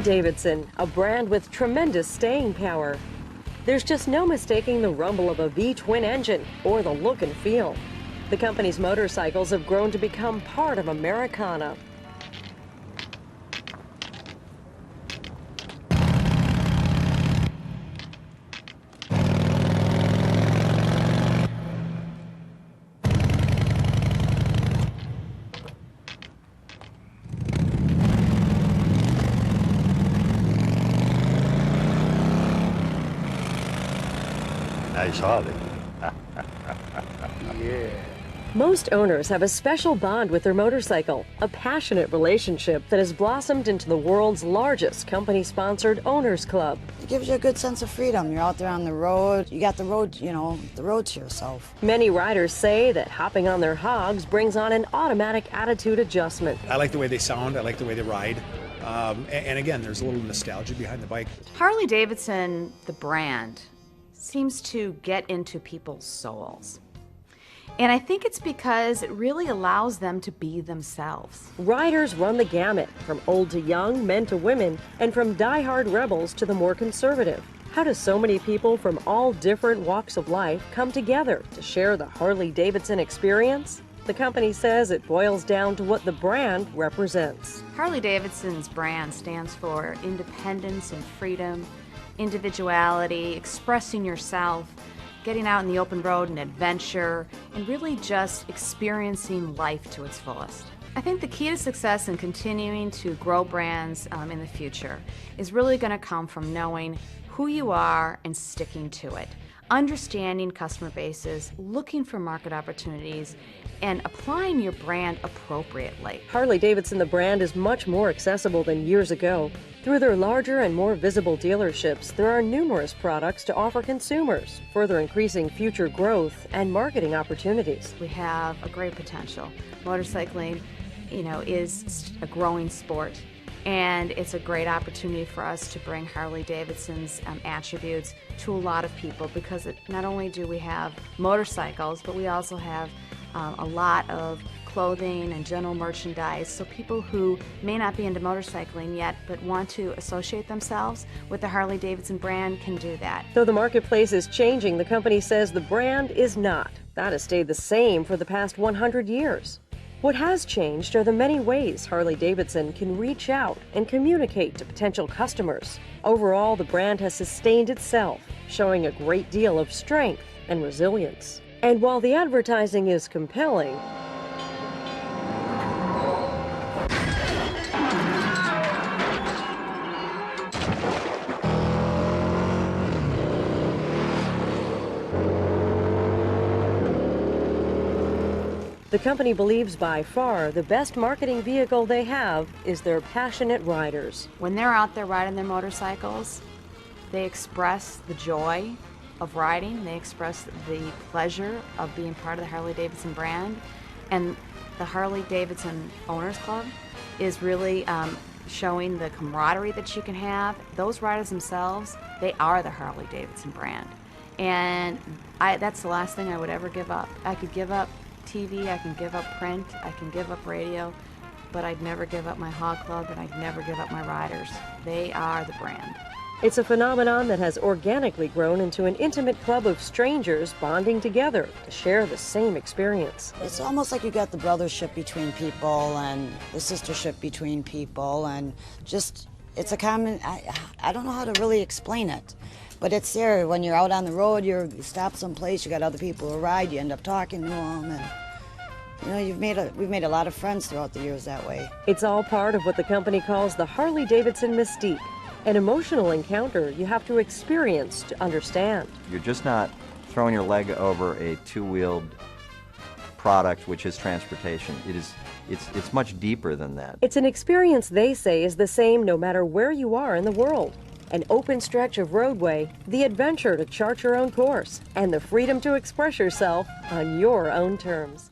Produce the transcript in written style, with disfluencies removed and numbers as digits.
Harley Davidson, a brand with tremendous staying power. There's just no mistaking the rumble of a V-twin engine or the look and feel. The company's motorcycles have grown to become part of Americana. Nice Harley. Yeah. Most owners have a special bond with their motorcycle, a passionate relationship that has blossomed into the world's largest company-sponsored owners club. It gives you a good sense of freedom. You're out there on the road. You got the road, the road to yourself. Many riders say that hopping on their hogs brings on an automatic attitude adjustment. I like the way they sound. I like the way they ride. And again, there's a little nostalgia behind the bike. Harley Davidson, the brand, seems to get into people's souls. And I think it's because it really allows them to be themselves. Riders run the gamut, from old to young, men to women, and from die-hard rebels to the more conservative. How do so many people from all different walks of life come together to share the Harley Davidson experience? The company says it boils down to what the brand represents. Harley Davidson's brand stands for independence and freedom, individuality, expressing yourself, getting out in the open road and adventure, and really just experiencing life to its fullest. I think the key to success in continuing to grow brands in the future is really going to come from knowing who you are and sticking to it, understanding customer bases, looking for market opportunities, and applying your brand appropriately. Harley Davidson, the brand, is much more accessible than years ago. Through their larger and more visible dealerships, there are numerous products to offer consumers, further increasing future growth and marketing opportunities. We have a great potential. Motorcycling, is a growing sport, and it's a great opportunity for us to bring Harley Davidson's attributes to a lot of people, because not only do we have motorcycles, but we also have a lot of clothing and general merchandise, so people who may not be into motorcycling yet but want to associate themselves with the Harley Davidson brand can do that. Though the marketplace is changing, the company says the brand is not. That has stayed the same for the past 100 years. What has changed are the many ways Harley Davidson can reach out and communicate to potential customers. Overall, the brand has sustained itself, showing a great deal of strength and resilience. And while the advertising is compelling, the company believes by far the best marketing vehicle they have is their passionate riders. When they're out there riding their motorcycles, they express the joy of riding, they express the pleasure of being part of the Harley Davidson brand, and the Harley Davidson Owners Club is really showing the camaraderie that you can have. Those riders themselves, they are the Harley Davidson brand, and that's the last thing I would ever give up. I could give up TV, I can give up print, I can give up radio, but I'd never give up my hog club, and I'd never give up my riders. They are the brand. It's a phenomenon that has organically grown into an intimate club of strangers bonding together to share the same experience. It's almost like you got the brothership between people and the sistership between people, and just, it's a common, I don't know how to really explain it, but it's there. When you're out on the road, you stop someplace, you got other people who ride, you end up talking to them, and we've made a lot of friends throughout the years that way. It's all part of what the company calls the Harley Davidson mystique, an emotional encounter you have to experience to understand. You're just not throwing your leg over a two-wheeled product, which is transportation. It's much deeper than that. It's an experience they say is the same no matter where you are in the world. An open stretch of roadway, the adventure to chart your own course, and the freedom to express yourself on your own terms.